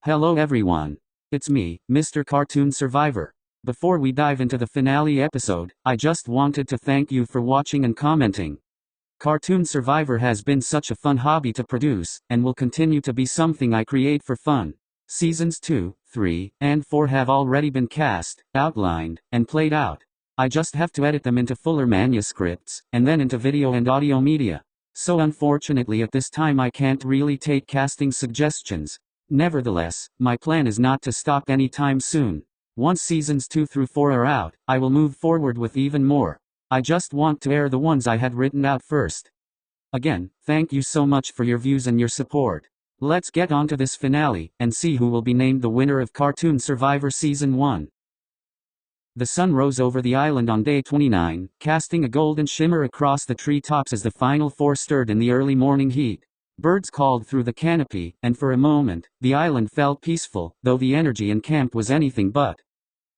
Hello everyone. It's me, Mr. Cartoon Survivor. Before we dive into the finale episode, I just wanted to thank you for watching and commenting. Cartoon Survivor has been such a fun hobby to produce, and will continue to be something I create for fun. Seasons 2, 3, and 4 have already been cast, outlined, and played out. I just have to edit them into fuller manuscripts, and then into video and audio media. So unfortunately at this time I can't really take casting suggestions. Nevertheless, my plan is not to stop anytime soon. Once seasons 2 through 4 are out, I will move forward with even more. I just want to air the ones I had written out first. Again, thank you so much for your views and your support. Let's get on to this finale, and see who will be named the winner of Cartoon Survivor Season 1. The sun rose over the island on day 29, casting a golden shimmer across the treetops as the final four stirred in the early morning heat. Birds called through the canopy, and for a moment, the island felt peaceful, though the energy in camp was anything but.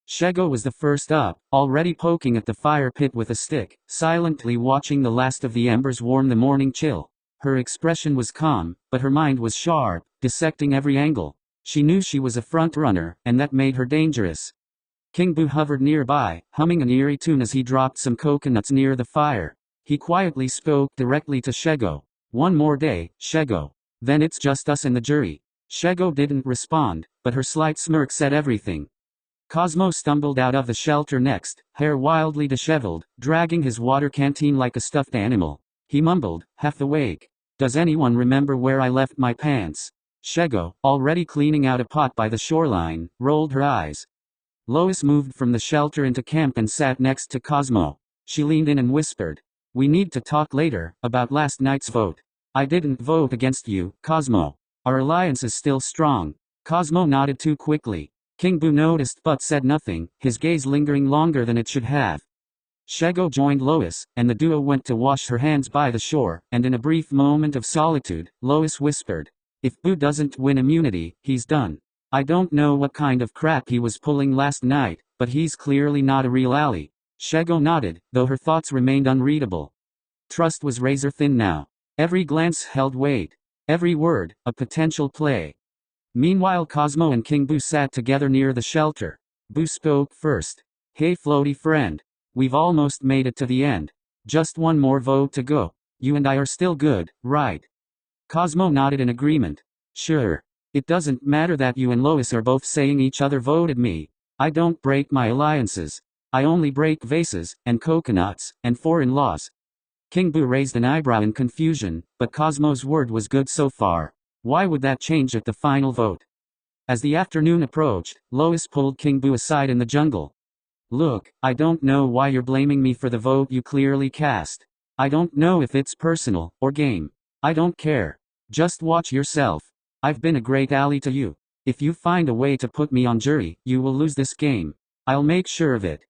Shego was the first up, already poking at the fire pit with a stick, silently watching the last of the embers warm the morning chill. Her expression was calm, but her mind was sharp, dissecting every angle. She knew she was a front runner, and that made her dangerous. King Boo hovered nearby, humming an eerie tune as he dropped some coconuts near the fire. He quietly spoke directly to Shego. "One more day, Shego. Then it's just us and the jury." Shego didn't respond, but her slight smirk said everything. Cosmo stumbled out of the shelter next, hair wildly disheveled, dragging his water canteen like a stuffed animal. He mumbled, half awake. "Does anyone remember where I left my pants?" Shego, already cleaning out a pot by the shoreline, rolled her eyes. Lois moved from the shelter into camp and sat next to Cosmo. She leaned in and whispered, "We need to talk later, about last night's vote. I didn't vote against you, Cosmo. Our alliance is still strong." Cosmo nodded too quickly. King Boo noticed but said nothing, his gaze lingering longer than it should have. Shego joined Lois, and the duo went to wash her hands by the shore, and in a brief moment of solitude, Lois whispered, "If Boo doesn't win immunity, he's done. I don't know what kind of crap he was pulling last night, but he's clearly not a real ally." Shego nodded, though her thoughts remained unreadable. Trust was razor thin now. Every glance held weight. Every word, a potential play. Meanwhile Cosmo and King Boo sat together near the shelter. Boo spoke first. "Hey floaty friend. We've almost made it to the end. Just one more vote to go. You and I are still good, right?" Cosmo nodded in agreement. "Sure. It doesn't matter that you and Lois are both saying each other voted me. I don't break my alliances. I only break vases, and coconuts, and foreign laws." King Boo raised an eyebrow in confusion, but Cosmo's word was good so far. Why would that change at the final vote? As the afternoon approached, Lois pulled King Boo aside in the jungle. "Look, I don't know why you're blaming me for the vote you clearly cast. I don't know if it's personal, or game. I don't care. Just watch yourself. I've been a great ally to you. If you find a way to put me on jury, you will lose this game. I'll make sure of it."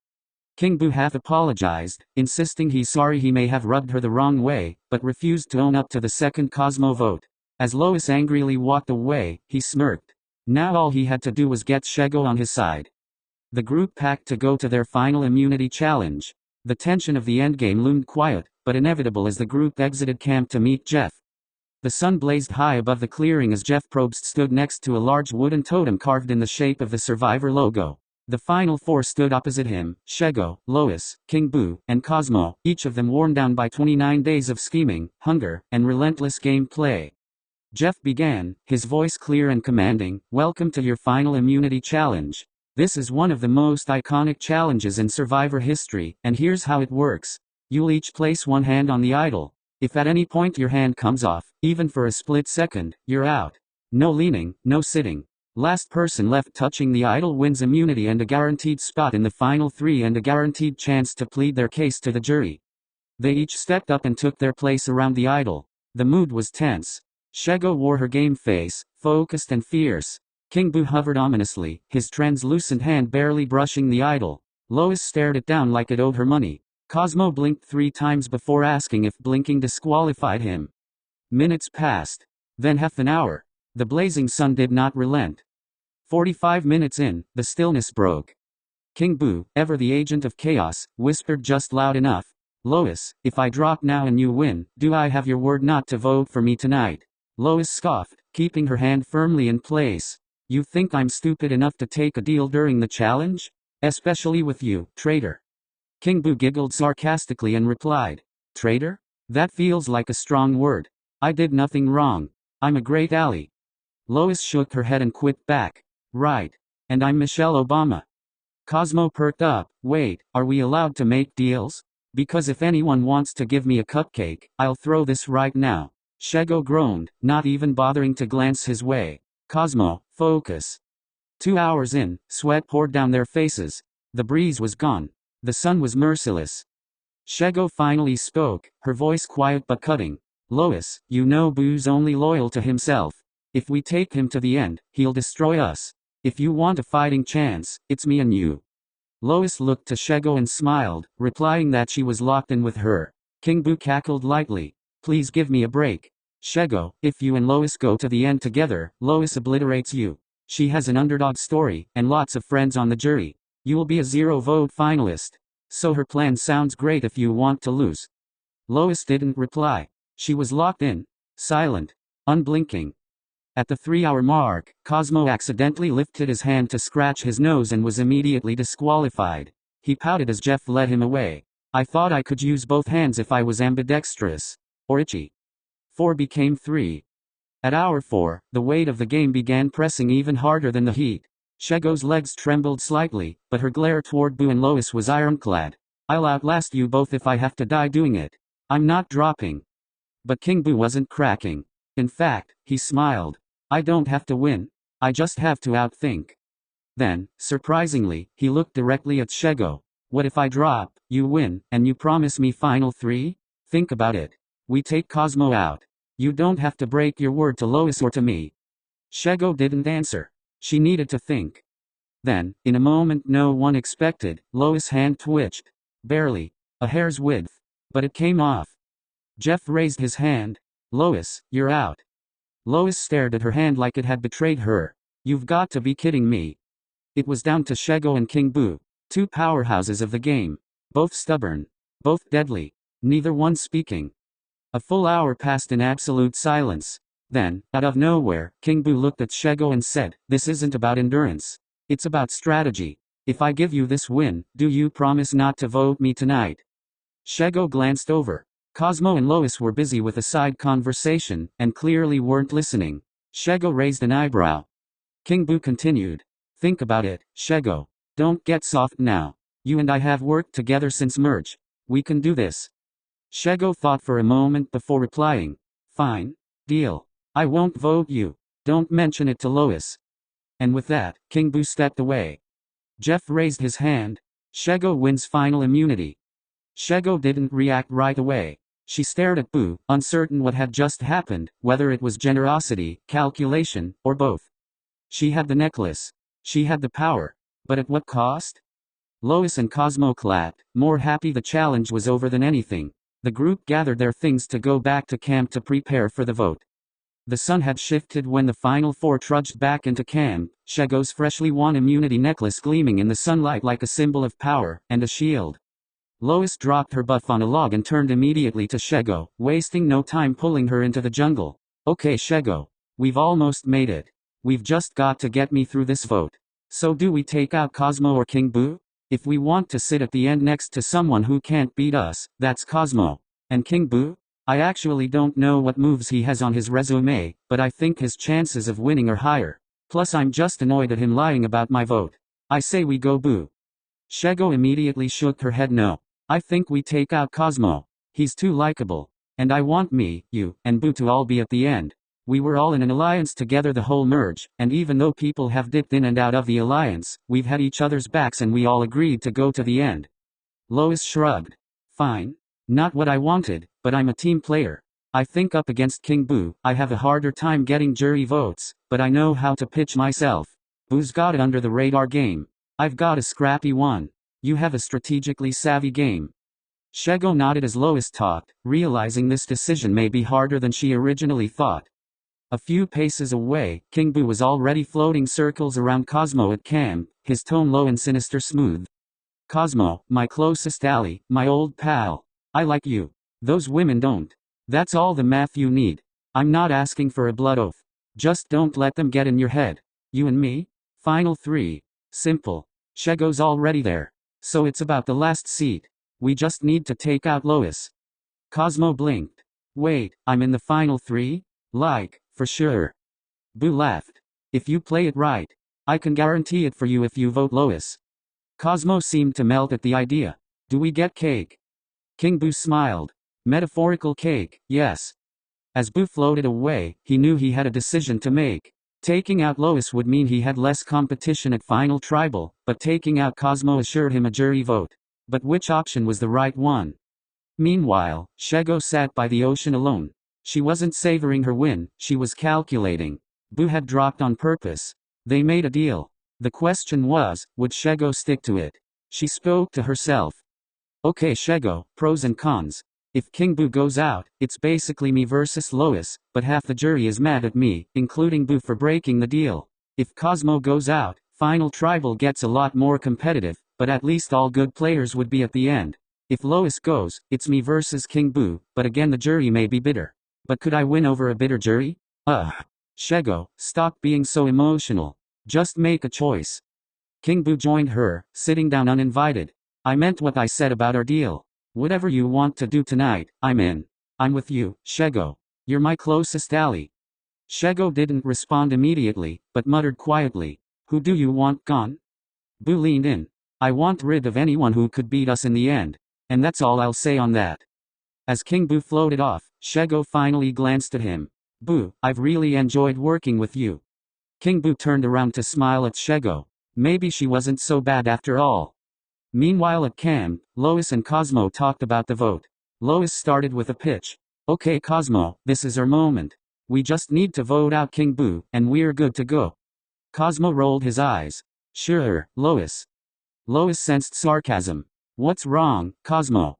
King Boo half apologized, insisting he's sorry he may have rubbed her the wrong way, but refused to own up to the second Cosmo vote. As Lois angrily walked away, he smirked. Now all he had to do was get Shego on his side. The group packed to go to their final immunity challenge. The tension of the endgame loomed quiet, but inevitable as the group exited camp to meet Jeff. The sun blazed high above the clearing as Jeff Probst stood next to a large wooden totem carved in the shape of the Survivor logo. The final four stood opposite him: Shego, Lois, King Boo, and Cosmo, each of them worn down by 29 days of scheming, hunger, and relentless gameplay. Jeff began, his voice clear and commanding, "Welcome to your final immunity challenge. This is one of the most iconic challenges in Survivor history, and here's how it works. You'll each place one hand on the idol. If at any point your hand comes off, even for a split second, you're out. No leaning, no sitting. Last person left touching the idol wins immunity and a guaranteed spot in the final three and a guaranteed chance to plead their case to the jury." They each stepped up and took their place around the idol. The mood was tense. Shego wore her game face, focused and fierce. King Boo hovered ominously, his translucent hand barely brushing the idol. Lois stared it down like it owed her money. Cosmo blinked 3 times before asking if blinking disqualified him. Minutes passed. Then half an hour. The blazing sun did not relent. 45 minutes in, the stillness broke. King Boo, ever the agent of chaos, whispered just loud enough, "Lois, if I drop now and you win, do I have your word not to vote for me tonight?" Lois scoffed, keeping her hand firmly in place. You think I'm stupid enough to take a deal during the challenge? Especially with you, traitor. King Boo giggled sarcastically and replied, Traitor? That feels like a strong word. I did nothing wrong. I'm a great ally. Lois shook her head and quit back. Right. And I'm Michelle Obama. Cosmo perked up. Wait, are we allowed to make deals? Because if anyone wants to give me a cupcake, I'll throw this right now. Shego groaned, not even bothering to glance his way. Cosmo, focus. 2 hours in, sweat poured down their faces. The breeze was gone. The sun was merciless. Shego finally spoke, her voice quiet but cutting. Lois, you know Boo's only loyal to himself. If we take him to the end, he'll destroy us. If you want a fighting chance, it's me and you. Lois looked to Shego and smiled, replying that she was locked in with her. King Boo cackled lightly. Please give me a break. Shego, if you and Lois go to the end together, Lois obliterates you. She has an underdog story, and lots of friends on the jury. You will be a 0-vote finalist. So her plan sounds great if you want to lose. Lois didn't reply. She was locked in, silent, unblinking. At the 3-hour mark, Cosmo accidentally lifted his hand to scratch his nose and was immediately disqualified. He pouted as Jeff led him away. I thought I could use both hands if I was ambidextrous. Or itchy. 4 became 3. At hour 4, the weight of the game began pressing even harder than the heat. Shego's legs trembled slightly, but her glare toward Boo and Lois was ironclad. I'll outlast you both if I have to die doing it. I'm not dropping. But King Boo wasn't cracking. In fact, he smiled. I don't have to win. I just have to outthink. Then, surprisingly, he looked directly at Shego. What if I drop, you win, and you promise me final 3? Think about it. We take Cosmo out. You don't have to break your word to Lois or to me. Shego didn't answer. She needed to think. Then, in a moment no one expected, Lois' hand twitched. Barely. A hair's width. But it came off. Jeff raised his hand. Lois, you're out. Lois stared at her hand like it had betrayed her. You've got to be kidding me. It was down to Shego and King Boo. 2 powerhouses of the game. Both stubborn. Both deadly. Neither one speaking. A full hour passed in absolute silence. Then, out of nowhere, King Boo looked at Shego and said, This isn't about endurance. It's about strategy. If I give you this win, do you promise not to vote me tonight? Shego glanced over. Cosmo and Lois were busy with a side conversation, and clearly weren't listening. Shego raised an eyebrow. King Boo continued. Think about it, Shego. Don't get soft now. You and I have worked together since merge. We can do this. Shego thought for a moment before replying. Fine. Deal. I won't vote you. Don't mention it to Lois. And with that, King Boo stepped away. Jeff raised his hand. Shego wins final immunity. Shego didn't react right away. She stared at Boo, uncertain what had just happened, whether it was generosity, calculation, or both. She had the necklace. She had the power. But at what cost? Lois and Cosmo clapped, more happy the challenge was over than anything. The group gathered their things to go back to camp to prepare for the vote. The sun had shifted when the final 4 trudged back into camp, Shego's freshly won immunity necklace gleaming in the sunlight like a symbol of power and a shield. Lois dropped her buff on a log and turned immediately to Shego, wasting no time pulling her into the jungle. Okay Shego. We've almost made it. We've just got to get me through this vote. So do we take out Cosmo or King Boo? If we want to sit at the end next to someone who can't beat us, that's Cosmo. And King Boo? I actually don't know what moves he has on his resume, but I think his chances of winning are higher. Plus I'm just annoyed at him lying about my vote. I say we go Boo. Shego immediately shook her head no. I think we take out Cosmo. He's too likable. And I want me, you, and Boo to all be at the end. We were all in an alliance together the whole merge, and even though people have dipped in and out of the alliance, we've had each other's backs and we all agreed to go to the end. Lois shrugged. Fine. Not what I wanted, but I'm a team player. I think up against King Boo, I have a harder time getting jury votes, but I know how to pitch myself. Boo's got it under the radar game. I've got a scrappy one. You have a strategically savvy game. Shego nodded as Lois talked, realizing this decision may be harder than she originally thought. A few paces away, King Boo was already floating circles around Cosmo at camp, his tone low and sinister smooth. Cosmo, my closest ally, my old pal. I like you. Those women don't. That's all the math you need. I'm not asking for a blood oath. Just don't let them get in your head. You and me? Final 3. Simple. Shego's already there. So it's about the last seat. We just need to take out Lois. Cosmo blinked. Wait, I'm in the final 3? Like, for sure. Boo laughed. If you play it right, I can guarantee it for you if you vote Lois. Cosmo seemed to melt at the idea. Do we get cake? King Boo smiled. Metaphorical cake, yes. As Boo floated away, he knew he had a decision to make. Taking out Lois would mean he had less competition at Final Tribal, but taking out Cosmo assured him a jury vote. But which option was the right one? Meanwhile, Shego sat by the ocean alone. She wasn't savoring her win, she was calculating. Boo had dropped on purpose. They made a deal. The question was, would Shego stick to it? She spoke to herself. Okay Shego, pros and cons. If King Boo goes out, it's basically me versus Lois, but half the jury is mad at me, including Boo for breaking the deal. If Cosmo goes out, Final Tribal gets a lot more competitive, but at least all good players would be at the end. If Lois goes, it's me versus King Boo, but again the jury may be bitter. But could I win over a bitter jury? Shego, stop being so emotional. Just make a choice. King Boo joined her, sitting down uninvited. I meant what I said about our deal. Whatever you want to do tonight, I'm in. I'm with you, Shego. You're my closest ally. Shego didn't respond immediately, but muttered quietly. Who do you want gone? Boo leaned in. I want rid of anyone who could beat us in the end. And that's all I'll say on that. As King Boo floated off, Shego finally glanced at him. Boo, I've really enjoyed working with you. King Boo turned around to smile at Shego. Maybe she wasn't so bad after all. Meanwhile at camp, Lois and Cosmo talked about the vote. Lois started with a pitch. Okay Cosmo, this is our moment. We just need to vote out King Boo, and we're good to go. Cosmo rolled his eyes. Sure, Lois. Lois sensed sarcasm. What's wrong, Cosmo?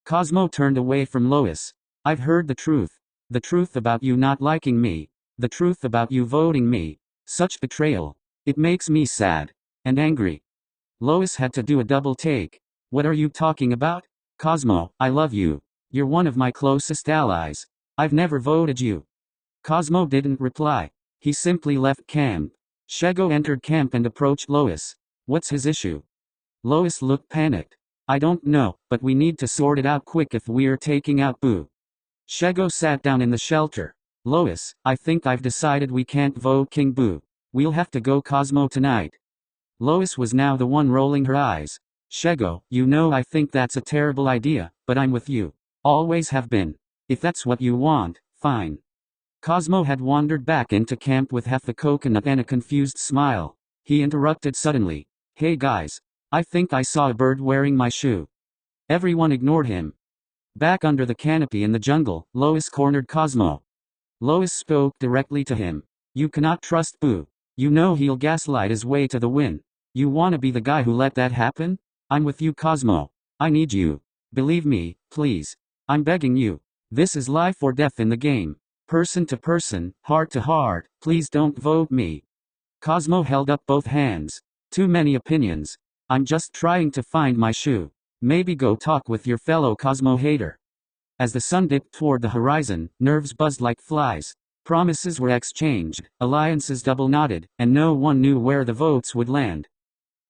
Cosmo turned away from Lois. I've heard the truth. The truth about you not liking me. The truth about you voting me. Such betrayal. It makes me sad. And angry. Lois had to do a double take. What are you talking about? Cosmo, I love you. You're one of my closest allies. I've never voted you. Cosmo didn't reply. He simply left camp. Shego entered camp and approached Lois. What's his issue? Lois looked panicked. I don't know, but we need to sort it out quick if we're taking out Boo. Shego sat down in the shelter. Lois, I think I've decided we can't vote King Boo. We'll have to go Cosmo tonight. Lois was now the one rolling her eyes. Shego, you know I think that's a terrible idea, but I'm with you. Always have been. If that's what you want, fine. Cosmo had wandered back into camp with half a coconut and a confused smile. He interrupted suddenly. Hey guys. I think I saw a bird wearing my shoe. Everyone ignored him. Back under the canopy in the jungle, Lois cornered Cosmo. Lois spoke directly to him. You cannot trust Boo. You know he'll gaslight his way to the win. You wanna be the guy who let that happen? I'm with you Cosmo. I need you. Believe me, please. I'm begging you. This is life or death in the game. Person to person, heart to heart, please don't vote me. Cosmo held up both hands. Too many opinions. I'm just trying to find my shoe. Maybe go talk with your fellow Cosmo hater. As the sun dipped toward the horizon, nerves buzzed like flies. Promises were exchanged, alliances double-knotted, and no one knew where the votes would land.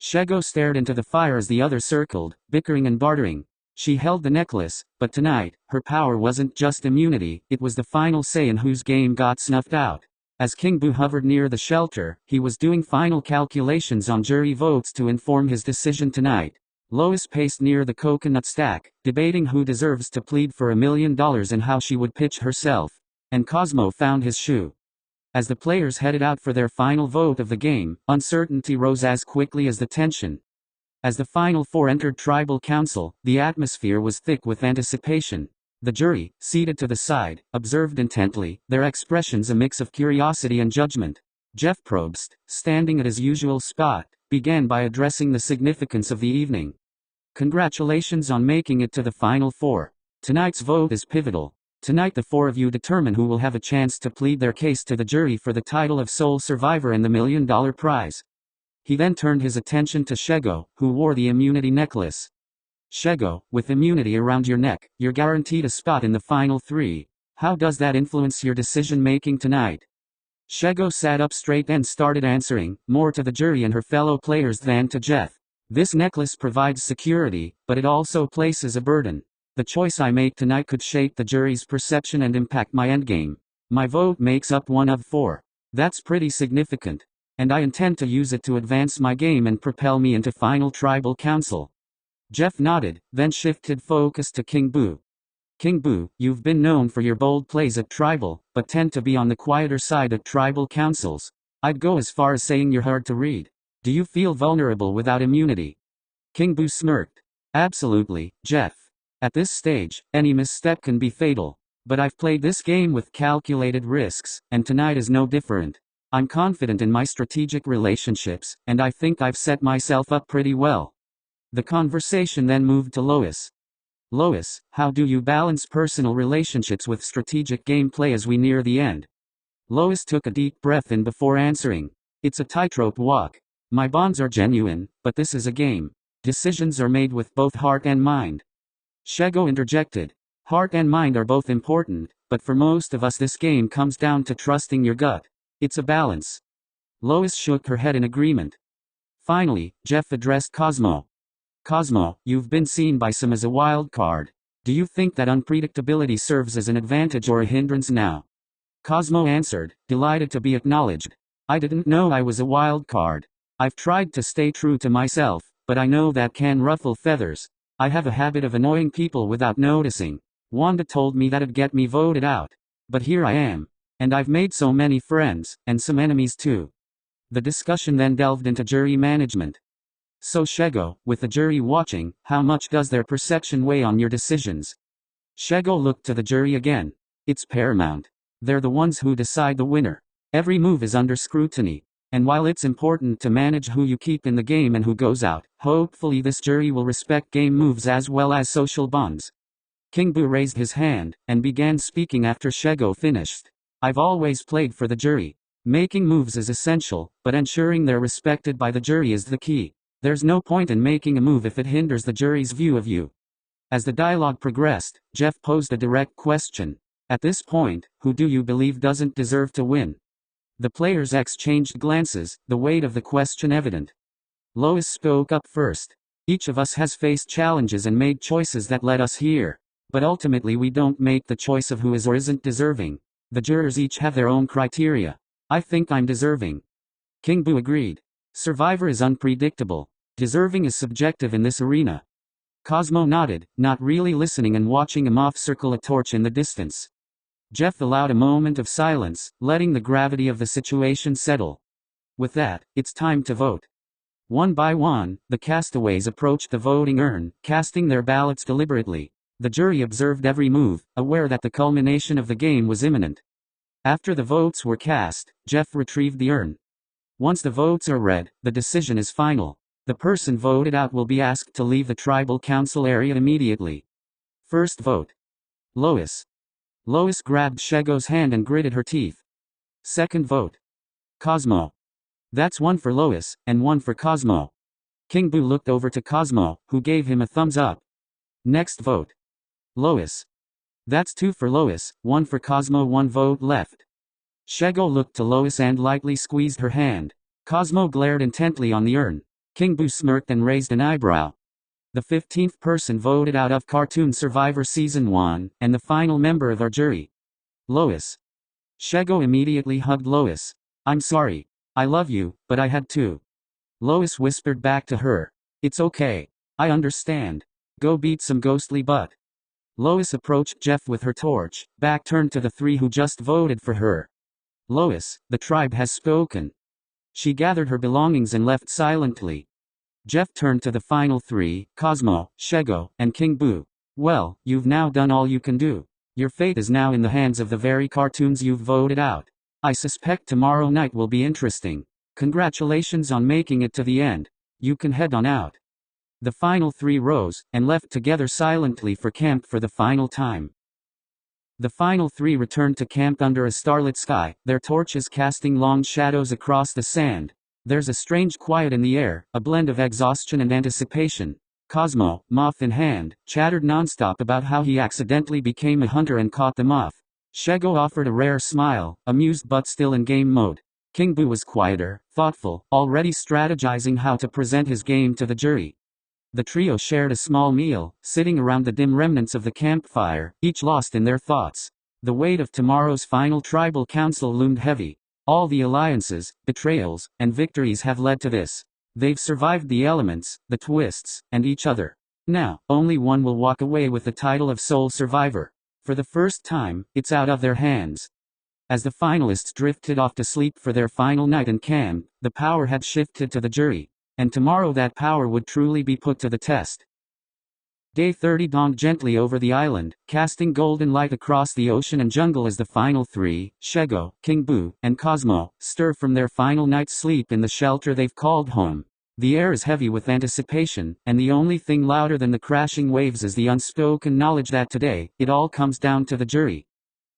Shego stared into the fire as the others circled, bickering and bartering. She held the necklace, but tonight, her power wasn't just immunity, it was the final say in whose game got snuffed out. As King Boo hovered near the shelter, he was doing final calculations on jury votes to inform his decision tonight. Lois paced near the coconut stack, debating who deserves to plead for $1 million and how she would pitch herself. And Cosmo found his shoe. As the players headed out for their final vote of the game, uncertainty rose as quickly as the tension. As the final 4 entered tribal council, the atmosphere was thick with anticipation. The jury, seated to the side, observed intently, their expressions a mix of curiosity and judgment. Jeff Probst, standing at his usual spot, began by addressing the significance of the evening. Congratulations on making it to the final 4. Tonight's vote is pivotal. Tonight the 4 of you determine who will have a chance to plead their case to the jury for the title of sole survivor and the $1 million prize. He then turned his attention to Shego, who wore the immunity necklace. Shego, with immunity around your neck, you're guaranteed a spot in the final 3. How does that influence your decision-making tonight? Shego sat up straight and started answering, more to the jury and her fellow players than to Jeff. This necklace provides security, but it also places a burden. The choice I make tonight could shape the jury's perception and impact my endgame. My vote makes up 1 of 4. That's pretty significant. And I intend to use it to advance my game and propel me into final tribal council. Jeff nodded, then shifted focus to King Boo. King Boo, you've been known for your bold plays at tribal, but tend to be on the quieter side at tribal councils. I'd go as far as saying you're hard to read. Do you feel vulnerable without immunity? King Boo smirked. Absolutely, Jeff. At this stage, any misstep can be fatal. But I've played this game with calculated risks, and tonight is no different. I'm confident in my strategic relationships, and I think I've set myself up pretty well. The conversation then moved to Lois. Lois, how do you balance personal relationships with strategic gameplay as we near the end? Lois took a deep breath in before answering. It's a tightrope walk. My bonds are genuine, but this is a game. Decisions are made with both heart and mind. Shego interjected. Heart and mind are both important, but for most of us this game comes down to trusting your gut. It's a balance. Lois shook her head in agreement. Finally, Jeff addressed Cosmo. Cosmo, you've been seen by some as a wild card. Do you think that unpredictability serves as an advantage or a hindrance now? Cosmo answered, delighted to be acknowledged. I didn't know I was a wild card. I've tried to stay true to myself, but I know that can ruffle feathers. I have a habit of annoying people without noticing. Wanda told me that'd get me voted out. But here I am. And I've made so many friends, and some enemies too. The discussion then delved into jury management. So Shego, with the jury watching, how much does their perception weigh on your decisions? Shego looked to the jury again. It's paramount. They're the ones who decide the winner. Every move is under scrutiny. And while it's important to manage who you keep in the game and who goes out, hopefully this jury will respect game moves as well as social bonds. King Boo raised his hand, and began speaking after Shego finished. I've always played for the jury. Making moves is essential, but ensuring they're respected by the jury is the key. There's no point in making a move if it hinders the jury's view of you. As the dialogue progressed, Jeff posed a direct question. At this point, who do you believe doesn't deserve to win? The players exchanged glances, the weight of the question evident. Lois spoke up first. Each of us has faced challenges and made choices that led us here. But ultimately we don't make the choice of who is or isn't deserving. The jurors each have their own criteria. I think I'm deserving. King Boo agreed. Survivor is unpredictable. Deserving is subjective in this arena. Cosmo nodded, not really listening and watching a moth circle a torch in the distance. Jeff allowed a moment of silence, letting the gravity of the situation settle. With that, it's time to vote. One by one, the castaways approached the voting urn, casting their ballots deliberately. The jury observed every move, aware that the culmination of the game was imminent. After the votes were cast, Jeff retrieved the urn. Once the votes are read, the decision is final. The person voted out will be asked to leave the tribal council area immediately. First vote. Lois. Lois grabbed Shego's hand and gritted her teeth. Second vote. Cosmo. That's 1 for Lois, and 1 for Cosmo. King Boo looked over to Cosmo, who gave him a thumbs up. Next vote. Lois. That's 2 for Lois, 1 for Cosmo, 1 vote left. Shego looked to Lois and lightly squeezed her hand. Cosmo glared intently on the urn. King Boo smirked and raised an eyebrow. The 15th person voted out of Cartoon Survivor Season 1, and the final member of our jury. Lois. Shego immediately hugged Lois. I'm sorry. I love you, but I had to. Lois whispered back to her. It's okay. I understand. Go beat some ghostly butt. Lois approached Jeff with her torch, back turned to the 3 who just voted for her. Lois, the tribe has spoken. She gathered her belongings and left silently. Jeff turned to the final 3, Cosmo, Shego, and King Boo. Well, you've now done all you can do. Your fate is now in the hands of the very cartoons you've voted out. I suspect tomorrow night will be interesting. Congratulations on making it to the end. You can head on out. The final 3 rose, and left together silently for camp for the final time. The final 3 returned to camp under a starlit sky, their torches casting long shadows across the sand. There's a strange quiet in the air, a blend of exhaustion and anticipation. Cosmo, moth in hand, chattered nonstop about how he accidentally became a hunter and caught the moth. Shego offered a rare smile, amused but still in game mode. King Boo was quieter, thoughtful, already strategizing how to present his game to the jury. The trio shared a small meal, sitting around the dim remnants of the campfire, each lost in their thoughts. The weight of tomorrow's final tribal council loomed heavy. All the alliances, betrayals, and victories have led to this. They've survived the elements, the twists, and each other. Now, only one will walk away with the title of sole survivor. For the first time, it's out of their hands. As the finalists drifted off to sleep for their final night in camp, the power had shifted to the jury. And tomorrow that power would truly be put to the test. Day 30 dawned gently over the island, casting golden light across the ocean and jungle as the final three, Shego, King Boo, and Cosmo, stir from their final night's sleep in the shelter they've called home. The air is heavy with anticipation, and the only thing louder than the crashing waves is the unspoken knowledge that today, it all comes down to the jury.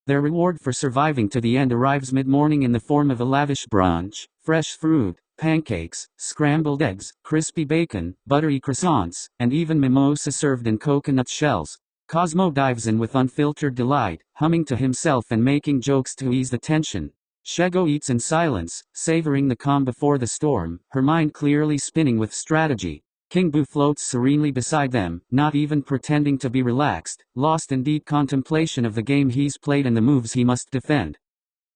Their reward for surviving to the end arrives mid-morning in the form of a lavish brunch: fresh fruit, pancakes, scrambled eggs, crispy bacon, buttery croissants, and even mimosa served in coconut shells. Cosmo dives in with unfiltered delight, humming to himself and making jokes to ease the tension. Shego eats in silence, savoring the calm before the storm, her mind clearly spinning with strategy. King Boo floats serenely beside them, not even pretending to be relaxed, lost in deep contemplation of the game he's played and the moves he must defend.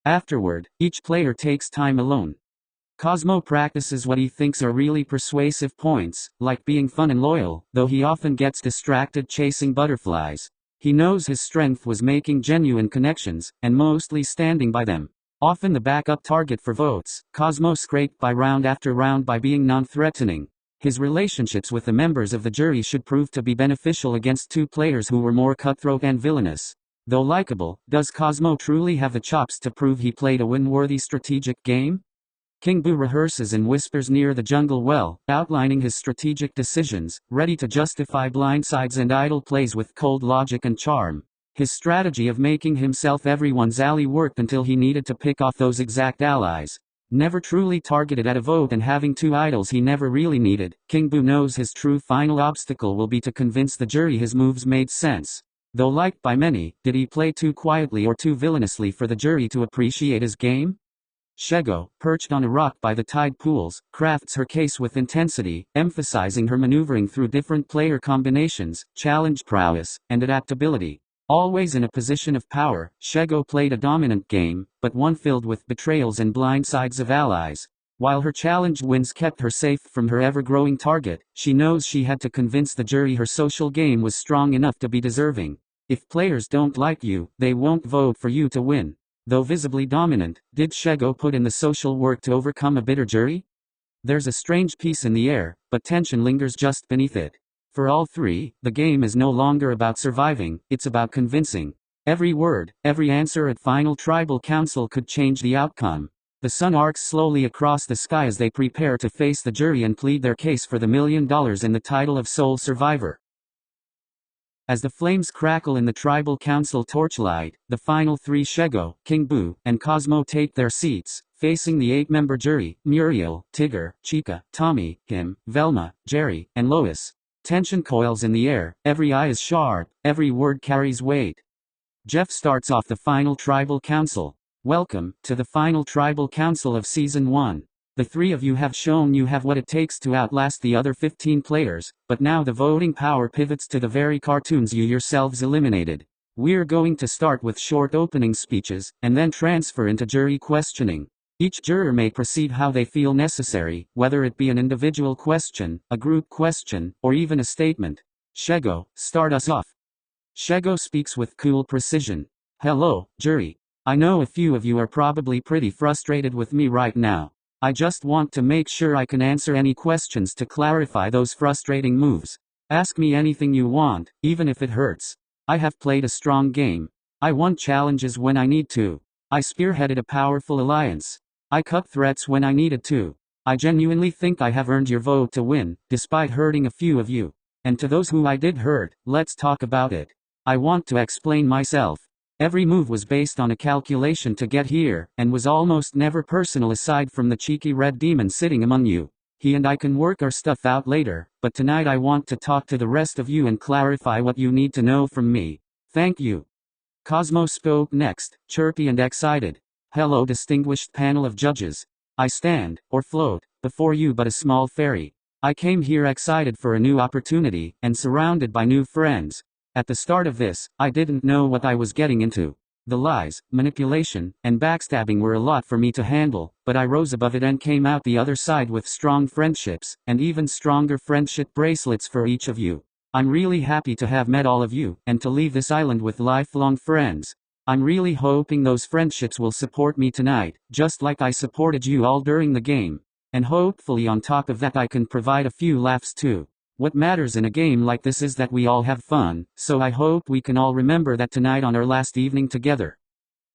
Afterward, each player takes time alone. Cosmo practices what he thinks are really persuasive points, like being fun and loyal, though he often gets distracted chasing butterflies. He knows his strength was making genuine connections, and mostly standing by them. Often the backup target for votes, Cosmo scraped by round after round by being non-threatening. His relationships with the members of the jury should prove to be beneficial against two players who were more cutthroat and villainous. Though likable, does Cosmo truly have the chops to prove he played a win-worthy strategic game? King Boo rehearses and whispers near the jungle well, outlining his strategic decisions, ready to justify blindsides and idle plays with cold logic and charm. His strategy of making himself everyone's ally worked until he needed to pick off those exact allies. Never truly targeted at a vote and having two idols he never really needed, King Boo knows his true final obstacle will be to convince the jury his moves made sense. Though liked by many, did he play too quietly or too villainously for the jury to appreciate his game? Shego, perched on a rock by the tide pools, crafts her case with intensity, emphasizing her maneuvering through different player combinations, challenge prowess, and adaptability. Always in a position of power, Shego played a dominant game, but one filled with betrayals and blindsides of allies. While her challenge wins kept her safe from her ever-growing target, she knows she had to convince the jury her social game was strong enough to be deserving. If players don't like you, they won't vote for you to win. Though visibly dominant, did Shego put in the social work to overcome a bitter jury? There's a strange peace in the air, but tension lingers just beneath it. For all three, the game is no longer about surviving, it's about convincing. Every word, every answer at final tribal council could change the outcome. The sun arcs slowly across the sky as they prepare to face the jury and plead their case for the $1 million and the title of sole survivor. As the flames crackle in the tribal council torchlight, the final three, Shego, King Boo, and Cosmo, take their seats, facing the 8-member jury: Muriel, Tigger, Chica, Tommy, Kim, Velma, Jerry, and Lois. Tension coils in the air, every eye is sharp, every word carries weight. Jeff starts off the final tribal council. Welcome to the final tribal council of Season 1. The three of you have shown you have what it takes to outlast the other 15 players, but now the voting power pivots to the very cartoons you yourselves eliminated. We're going to start with short opening speeches, and then transfer into jury questioning. Each juror may proceed how they feel necessary, whether it be an individual question, a group question, or even a statement. Shego, start us off. Shego speaks with cool precision. Hello, jury. I know a few of you are probably pretty frustrated with me right now. I just want to make sure I can answer any questions to clarify those frustrating moves. Ask me anything you want, even if it hurts. I have played a strong game. I won challenges when I need to. I spearheaded a powerful alliance. I cut threats when I needed to. I genuinely think I have earned your vote to win, despite hurting a few of you. And to those who I did hurt, let's talk about it. I want to explain myself. Every move was based on a calculation to get here, and was almost never personal aside from the cheeky red demon sitting among you. He and I can work our stuff out later, but tonight I want to talk to the rest of you and clarify what you need to know from me. Thank you. Cosmo spoke next, chirpy and excited. Hello, distinguished panel of judges. I stand, or float, before you but a small fairy. I came here excited for a new opportunity, and surrounded by new friends. At the start of this, I didn't know what I was getting into. The lies, manipulation, and backstabbing were a lot for me to handle, but I rose above it and came out the other side with strong friendships, and even stronger friendship bracelets for each of you. I'm really happy to have met all of you, and to leave this island with lifelong friends. I'm really hoping those friendships will support me tonight, just like I supported you all during the game. And hopefully on top of that I can provide a few laughs too. What matters in a game like this is that we all have fun, so I hope we can all remember that tonight on our last evening together.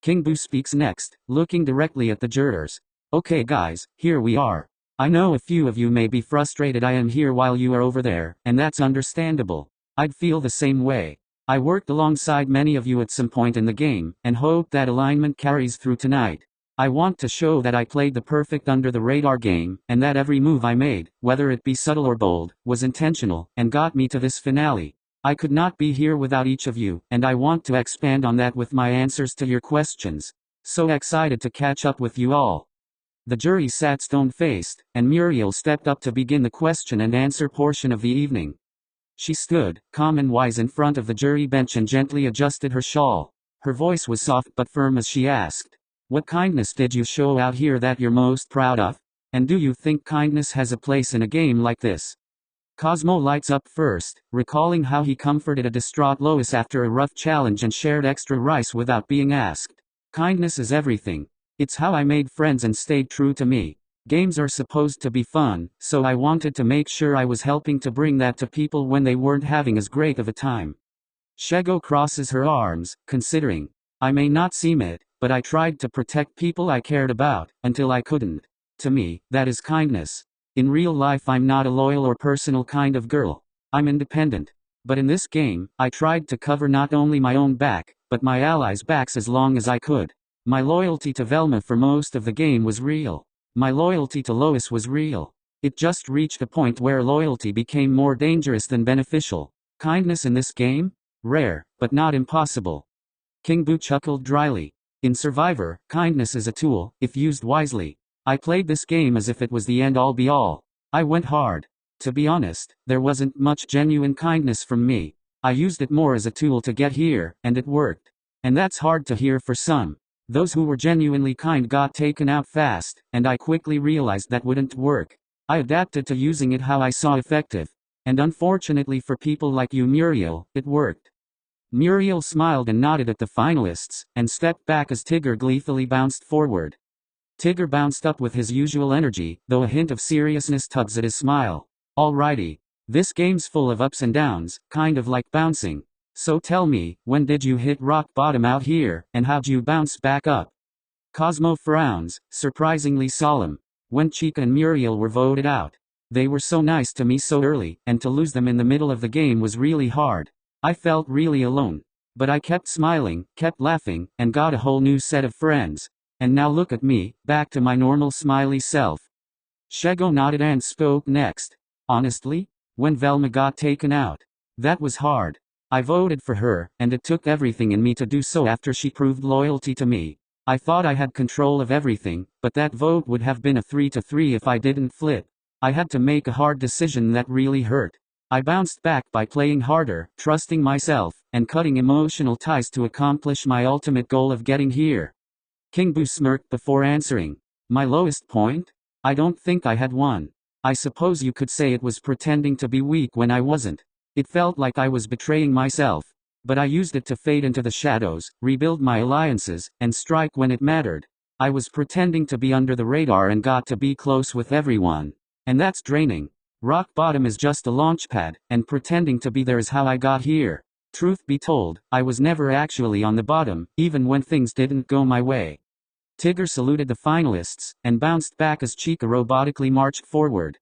King Boo speaks next, looking directly at the jurors. Okay guys, here we are. I know a few of you may be frustrated I am here while you are over there, and that's understandable. I'd feel the same way. I worked alongside many of you at some point in the game, and hope that alignment carries through tonight. I want to show that I played the perfect under-the-radar game, and that every move I made, whether it be subtle or bold, was intentional, and got me to this finale. I could not be here without each of you, and I want to expand on that with my answers to your questions. So excited to catch up with you all. The jury sat stone-faced, and Muriel stepped up to begin the question and answer portion of the evening. She stood, calm and wise in front of the jury bench and gently adjusted her shawl. Her voice was soft but firm as she asked, "What kindness did you show out here that you're most proud of? And do you think kindness has a place in a game like this?" Cosmo lights up first, recalling how he comforted a distraught Lois after a rough challenge and shared extra rice without being asked. Kindness is everything. It's how I made friends and stayed true to me. Games are supposed to be fun, so I wanted to make sure I was helping to bring that to people when they weren't having as great of a time. Shego crosses her arms, considering. I may not seem it, but I tried to protect people I cared about, until I couldn't. To me, that is kindness. In real life I'm not a loyal or personal kind of girl. I'm independent. But in this game, I tried to cover not only my own back, but my allies' backs as long as I could. My loyalty to Velma for most of the game was real. My loyalty to Lois was real. It just reached a point where loyalty became more dangerous than beneficial. Kindness in this game? Rare, but not impossible. King Boo chuckled dryly. In Survivor, kindness is a tool, if used wisely. I played this game as if it was the end-all be-all. I went hard. To be honest, there wasn't much genuine kindness from me. I used it more as a tool to get here, and it worked. And that's hard to hear for some. Those who were genuinely kind got taken out fast, and I quickly realized that wouldn't work. I adapted to using it how I saw effective. And unfortunately for people like you, Muriel, it worked. Muriel smiled and nodded at the finalists, and stepped back as Tigger gleefully bounced forward. Tigger bounced up with his usual energy, though a hint of seriousness tugs at his smile. Alrighty. This game's full of ups and downs, kind of like bouncing. So tell me, when did you hit rock bottom out here, and how'd you bounce back up? Cosmo frowns, surprisingly solemn. When Chica and Muriel were voted out. They were so nice to me so early, and to lose them in the middle of the game was really hard. I felt really alone. But I kept smiling, kept laughing, and got a whole new set of friends. And now look at me, back to my normal smiley self. Shego nodded and spoke next. Honestly? When Velma got taken out. That was hard. I voted for her, and it took everything in me to do so after she proved loyalty to me. I thought I had control of everything, but that vote would have been a 3-3 if I didn't flip. I had to make a hard decision that really hurt. I bounced back by playing harder, trusting myself, and cutting emotional ties to accomplish my ultimate goal of getting here. King Boo smirked before answering. My lowest point? I don't think I had one. I suppose you could say it was pretending to be weak when I wasn't. It felt like I was betraying myself. But I used it to fade into the shadows, rebuild my alliances, and strike when it mattered. I was pretending to be under the radar and got to be close with everyone. And that's draining. Rock bottom is just a launchpad, and pretending to be there is how I got here. Truth be told, I was never actually on the bottom, even when things didn't go my way. Tigger saluted the finalists, and bounced back as Chica robotically marched forward.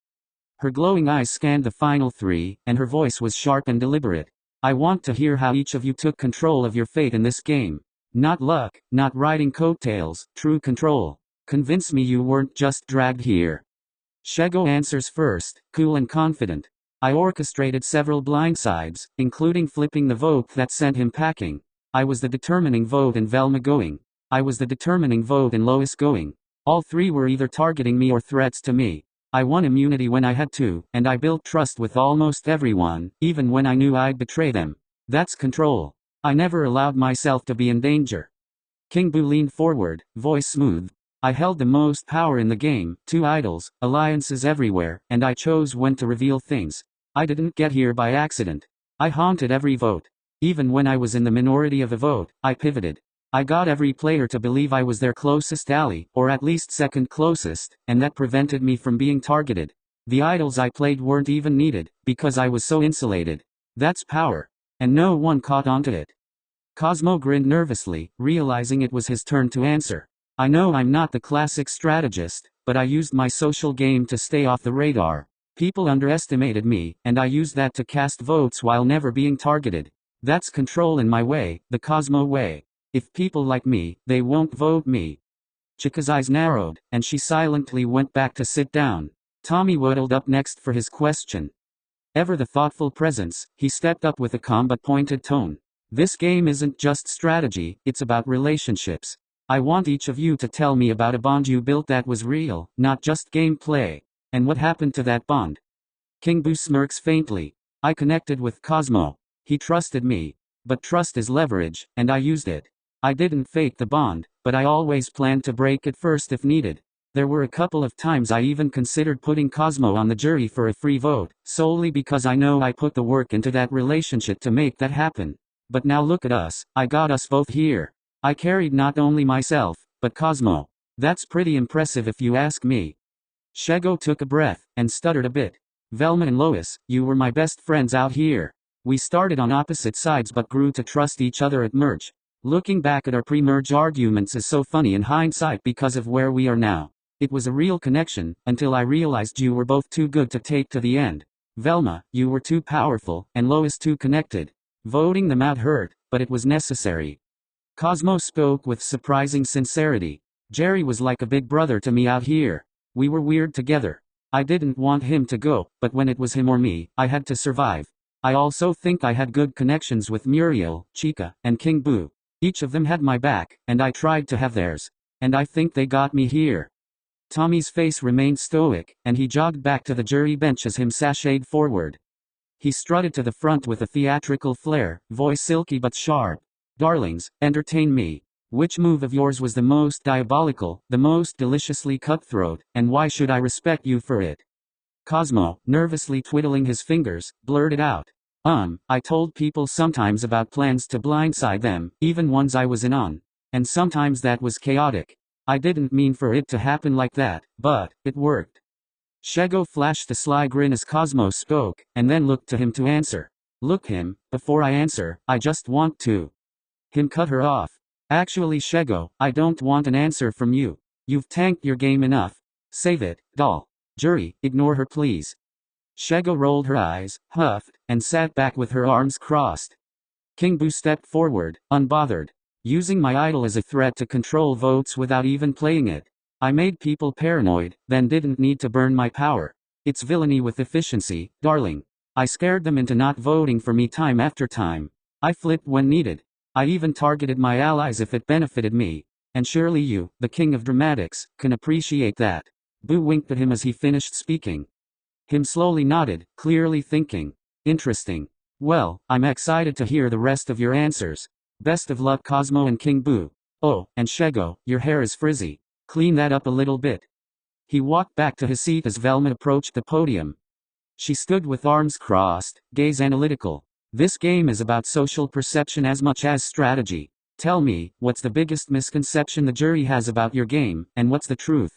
Her glowing eyes scanned the final three, and her voice was sharp and deliberate. I want to hear how each of you took control of your fate in this game. Not luck, not riding coattails, true control. Convince me you weren't just dragged here. Shego answers first, cool and confident. I orchestrated several blindsides, including flipping the vote that sent him packing. I was the determining vote in Velma going. I was the determining vote in Lois going. All three were either targeting me or threats to me. I won immunity when I had to, and I built trust with almost everyone, even when I knew I'd betray them. That's control. I never allowed myself to be in danger. King Boo leaned forward, voice smooth. I held the most power in the game, 2 idols, alliances everywhere, and I chose when to reveal things. I didn't get here by accident. I haunted every vote. Even when I was in the minority of a vote, I pivoted. I got every player to believe I was their closest ally, or at least second closest, and that prevented me from being targeted. The idols I played weren't even needed, because I was so insulated. That's power. And no one caught onto it. Cosmo grinned nervously, realizing it was his turn to answer. I know I'm not the classic strategist, but I used my social game to stay off the radar. People underestimated me, and I used that to cast votes while never being targeted. That's control in my way, the Cosmo way. If people like me, they won't vote me. Chica's eyes narrowed, and she silently went back to sit down. Tommy waddled up next for his question. Ever the thoughtful presence, he stepped up with a calm but pointed tone. This game isn't just strategy, it's about relationships. I want each of you to tell me about a bond you built that was real, not just gameplay. And what happened to that bond? King Boo smirks faintly. I connected with Cosmo. He trusted me. But trust is leverage, and I used it. I didn't fake the bond, but I always planned to break it first if needed. There were a couple of times I even considered putting Cosmo on the jury for a free vote, solely because I know I put the work into that relationship to make that happen. But now look at us, I got us both here. I carried not only myself, but Cosmo. That's pretty impressive if you ask me. Shego took a breath, and stuttered a bit. Velma and Lois, you were my best friends out here. We started on opposite sides but grew to trust each other at merge. Looking back at our pre-merge arguments is so funny in hindsight because of where we are now. It was a real connection, until I realized you were both too good to take to the end. Velma, you were too powerful, and Lois too connected. Voting them out hurt, but it was necessary. Cosmo spoke with surprising sincerity. Jerry was like a big brother to me out here. We were weird together. I didn't want him to go, but when it was him or me, I had to survive. I also think I had good connections with Muriel, Chica, and King Boo. Each of them had my back, and I tried to have theirs. And I think they got me here. Tommy's face remained stoic, and he jogged back to the jury bench as him sashayed forward. He strutted to the front with a theatrical flair, voice silky but sharp. Darlings, entertain me. Which move of yours was the most diabolical, the most deliciously cutthroat, and why should I respect you for it? Cosmo, nervously twiddling his fingers, blurted out. I told people sometimes about plans to blindside them, even ones I was in on. And sometimes that was chaotic. I didn't mean for it to happen like that, but it worked. Shego flashed a sly grin as Cosmo spoke, and then looked to him to answer. Look him, before I answer, I just want to. Him cut her off. Actually Shego, I don't want an answer from you. You've tanked your game enough. Save it, doll. Jury, ignore her please. Shego rolled her eyes, huffed, and sat back with her arms crossed. King Boo stepped forward, unbothered. Using my idol as a threat to control votes without even playing it. I made people paranoid, then didn't need to burn my power. It's villainy with efficiency, darling. I scared them into not voting for me time after time. I flipped when needed. I even targeted my allies if it benefited me. And surely you, the king of dramatics, can appreciate that. Boo winked at him as he finished speaking. Him slowly nodded, clearly thinking. Interesting. Well, I'm excited to hear the rest of your answers. Best of luck Cosmo and King Boo. Oh, and Shego, your hair is frizzy. Clean that up a little bit. He walked back to his seat as Velma approached the podium. She stood with arms crossed, gaze analytical. This game is about social perception as much as strategy. Tell me, what's the biggest misconception the jury has about your game, and what's the truth?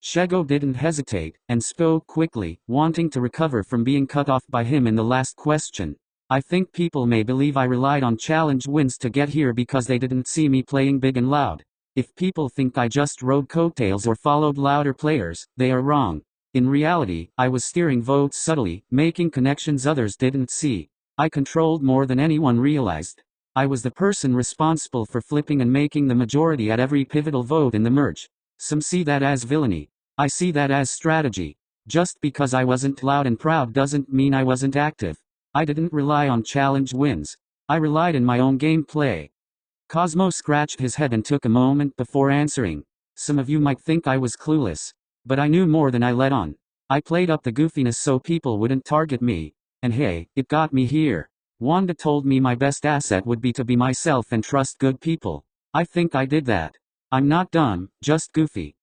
Shego didn't hesitate, and spoke quickly, wanting to recover from being cut off by him in the last question. I think people may believe I relied on challenge wins to get here because they didn't see me playing big and loud. If people think I just rode coattails or followed louder players, they are wrong. In reality, I was steering votes subtly, making connections others didn't see. I controlled more than anyone realized. I was the person responsible for flipping and making the majority at every pivotal vote in the merge. Some see that as villainy. I see that as strategy. Just because I wasn't loud and proud doesn't mean I wasn't active. I didn't rely on challenge wins. I relied on my own gameplay. Cosmo scratched his head and took a moment before answering. Some of you might think I was clueless. But I knew more than I let on. I played up the goofiness so people wouldn't target me. And hey, it got me here. Wanda told me my best asset would be to be myself and trust good people. I think I did that. I'm not dumb, just goofy.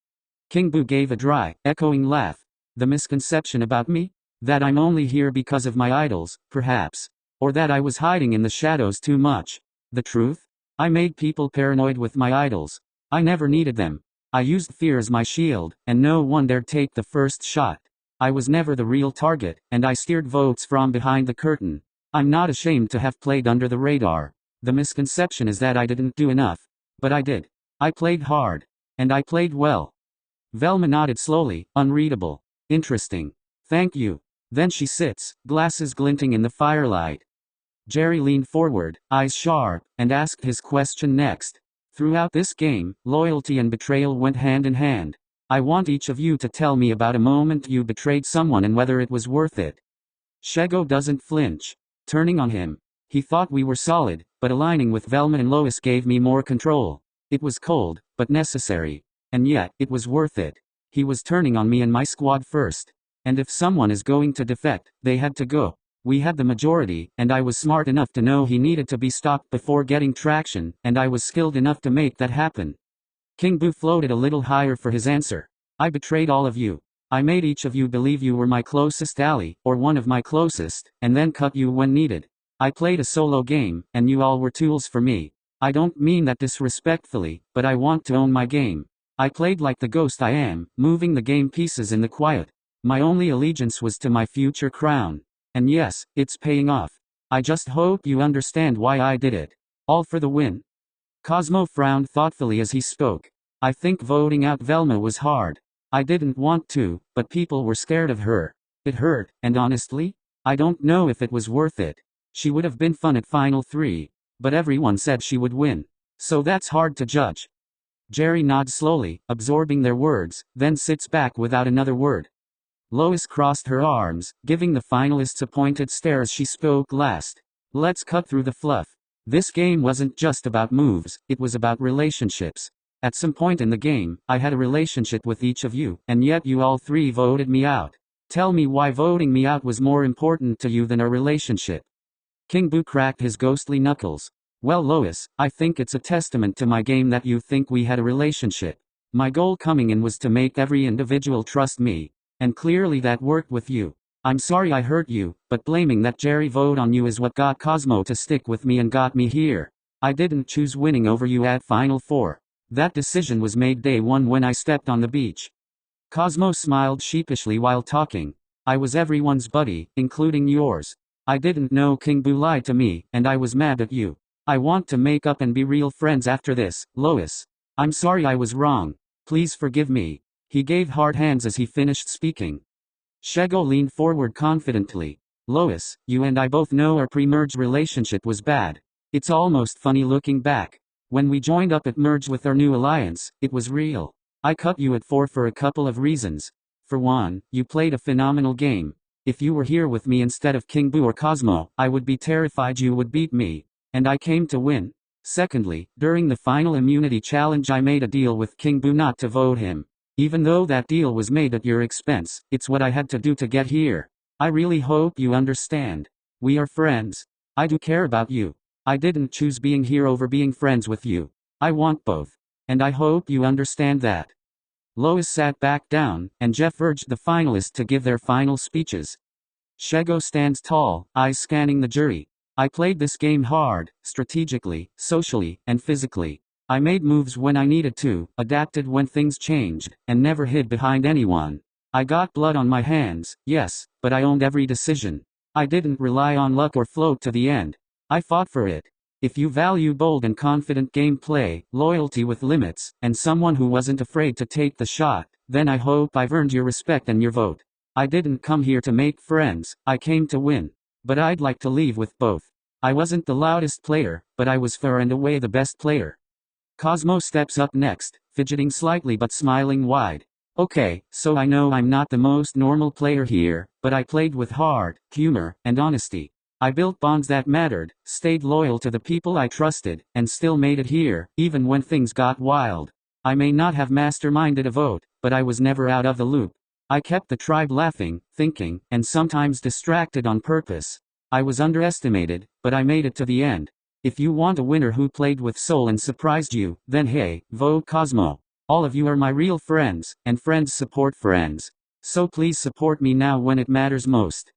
King Boo gave a dry, echoing laugh. The misconception about me? That I'm only here because of my idols, perhaps. Or that I was hiding in the shadows too much. The truth? I made people paranoid with my idols. I never needed them. I used fear as my shield, and no one dared take the first shot. I was never the real target, and I steered votes from behind the curtain. I'm not ashamed to have played under the radar. The misconception is that I didn't do enough. But I did. I played hard. And I played well. Velma nodded slowly, unreadable. Interesting. Thank you. Then she sits, glasses glinting in the firelight. Jerry leaned forward, eyes sharp, and asked his question next. Throughout this game, loyalty and betrayal went hand in hand. I want each of you to tell me about a moment you betrayed someone and whether it was worth it. Shego doesn't flinch. Turning on him. He thought we were solid, but aligning with Velma and Lois gave me more control. It was cold, but necessary. And yet, it was worth it. He was turning on me and my squad first. And if someone is going to defect, they had to go. We had the majority, and I was smart enough to know he needed to be stopped before getting traction, and I was skilled enough to make that happen. King Boo floated a little higher for his answer. I betrayed all of you. I made each of you believe you were my closest ally, or one of my closest, and then cut you when needed. I played a solo game, and you all were tools for me. I don't mean that disrespectfully, but I want to own my game. I played like the ghost I am, moving the game pieces in the quiet. My only allegiance was to my future crown. And yes, it's paying off. I just hope you understand why I did it. All for the win. Cosmo frowned thoughtfully as he spoke. I think voting out Velma was hard. I didn't want to, but people were scared of her. It hurt, and honestly, I don't know if it was worth it. She would have been fun at Final 3, but everyone said she would win. So that's hard to judge. Jerry nods slowly, absorbing their words, then sits back without another word. Lois crossed her arms, giving the finalists a pointed stare as she spoke last. Let's cut through the fluff. This game wasn't just about moves, it was about relationships. At some point in the game, I had a relationship with each of you, and yet you all three voted me out. Tell me why voting me out was more important to you than our relationship. King Boo cracked his ghostly knuckles. Well, Lois, I think it's a testament to my game that you think we had a relationship. My goal coming in was to make every individual trust me. And clearly that worked with you. I'm sorry I hurt you, but blaming that Jerry vote on you is what got Cosmo to stick with me and got me here. I didn't choose winning over you at Final 4. That decision was made day 1 when I stepped on the beach. Cosmo smiled sheepishly while talking. I was everyone's buddy, including yours. I didn't know King Boo lied to me, and I was mad at you. I want to make up and be real friends after this, Lois. I'm sorry I was wrong. Please forgive me. He gave hard hands as he finished speaking. Shego leaned forward confidently. Lois, you and I both know our pre-merge relationship was bad. It's almost funny looking back. When we joined up at Merge with our new alliance, it was real. I cut you at 4 for a couple of reasons. For one, you played a phenomenal game. If you were here with me instead of King Boo or Cosmo, I would be terrified you would beat me. And I came to win. Secondly, during the final immunity challenge I made a deal with King Boo not to vote him. Even though that deal was made at your expense, it's what I had to do to get here. I really hope you understand. We are friends. I do care about you. I didn't choose being here over being friends with you. I want both. And I hope you understand that. Lois sat back down, and Jeff urged the finalists to give their final speeches. Shego stands tall, eyes scanning the jury. I played this game hard, strategically, socially, and physically. I made moves when I needed to, adapted when things changed, and never hid behind anyone. I got blood on my hands, yes, but I owned every decision. I didn't rely on luck or float to the end. I fought for it. If you value bold and confident gameplay, loyalty with limits, and someone who wasn't afraid to take the shot, then I hope I've earned your respect and your vote. I didn't come here to make friends, I came to win. But I'd like to leave with both. I wasn't the loudest player, but I was far and away the best player. Cosmo steps up next, fidgeting slightly but smiling wide. Okay, so I know I'm not the most normal player here, but I played with heart, humor, and honesty. I built bonds that mattered, stayed loyal to the people I trusted, and still made it here, even when things got wild. I may not have masterminded a vote, but I was never out of the loop. I kept the tribe laughing, thinking, and sometimes distracted on purpose. I was underestimated, but I made it to the end. If you want a winner who played with soul and surprised you, then hey, vote Cosmo. All of you are my real friends, and friends support friends. So please support me now when it matters most.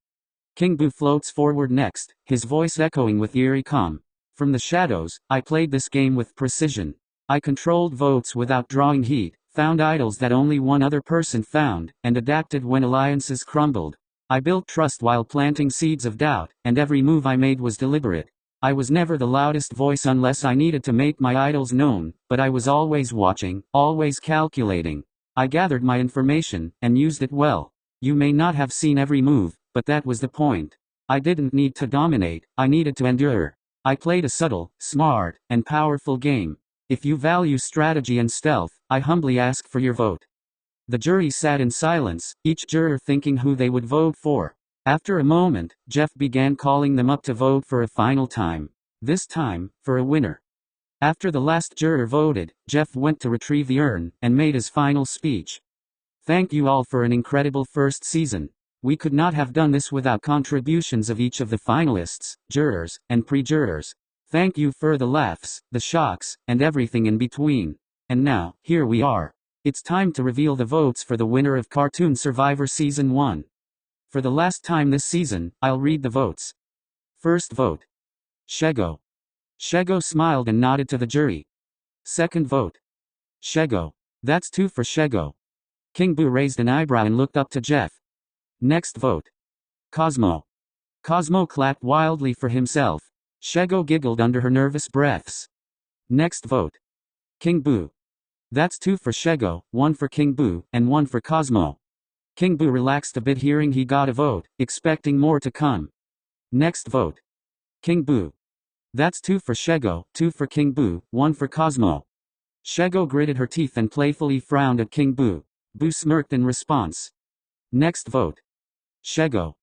King Boo floats forward next, his voice echoing with eerie calm. From the shadows, I played this game with precision. I controlled votes without drawing heat, found idols that only one other person found, and adapted when alliances crumbled. I built trust while planting seeds of doubt, and every move I made was deliberate. I was never the loudest voice unless I needed to make my idols known, but I was always watching, always calculating. I gathered my information, and used it well. You may not have seen every move, but that was the point. I didn't need to dominate, I needed to endure. I played a subtle, smart, and powerful game. If you value strategy and stealth, I humbly ask for your vote. The jury sat in silence, each juror thinking who they would vote for. After a moment, Jeff began calling them up to vote for a final time. This time, for a winner. After the last juror voted, Jeff went to retrieve the urn, and made his final speech. Thank you all for an incredible first season. We could not have done this without contributions of each of the finalists, jurors, and pre-jurors. Thank you for the laughs, the shocks, and everything in between. And now, here we are. It's time to reveal the votes for the winner of Cartoon Survivor Season 1. For the last time this season, I'll read the votes. First vote. Shego. Shego smiled and nodded to the jury. Second vote. Shego. That's 2 for Shego. King Boo raised an eyebrow and looked up to Jeff. Next vote. Cosmo. Cosmo clapped wildly for himself. Shego giggled under her nervous breaths. Next vote. King Boo. That's 2 for Shego, 1 for King Boo, and 1 for Cosmo. King Boo relaxed a bit hearing he got a vote, expecting more to come. Next vote. King Boo. That's 2 for Shego, 2 for King Boo, 1 for Cosmo. Shego gritted her teeth and playfully frowned at King Boo. Boo smirked in response. Next vote. Shego.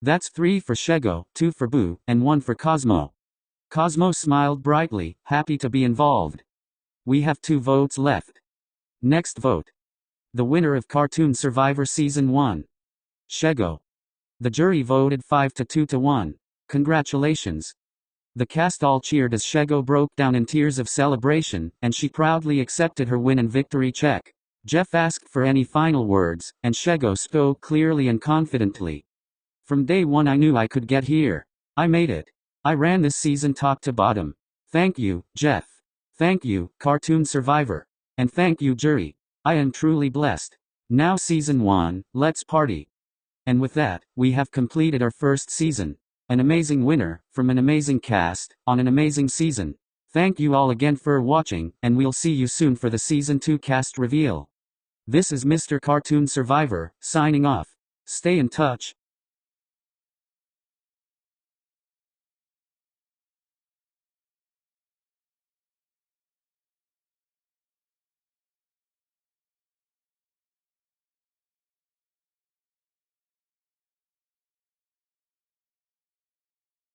That's 3 for Shego, 2 for Boo, and 1 for Cosmo. Cosmo smiled brightly, happy to be involved. We have 2 votes left. Next vote. The winner of Cartoon Survivor Season 1. Shego. The jury voted 5-2 to 1. Congratulations. The cast all cheered as Shego broke down in tears of celebration, and she proudly accepted her win and victory check. Jeff asked for any final words, and Shego spoke clearly and confidently. From day one I knew I could get here. I made it. I ran this season top to bottom. Thank you, Jeff. Thank you, Cartoon Survivor. And thank you, jury. I am truly blessed. Now Season 1, let's party. And with that, we have completed our first season. An amazing winner, from an amazing cast, on an amazing season. Thank you all again for watching, and we'll see you soon for the Season 2 cast reveal. This is Mr. Cartoon Survivor, signing off. Stay in touch.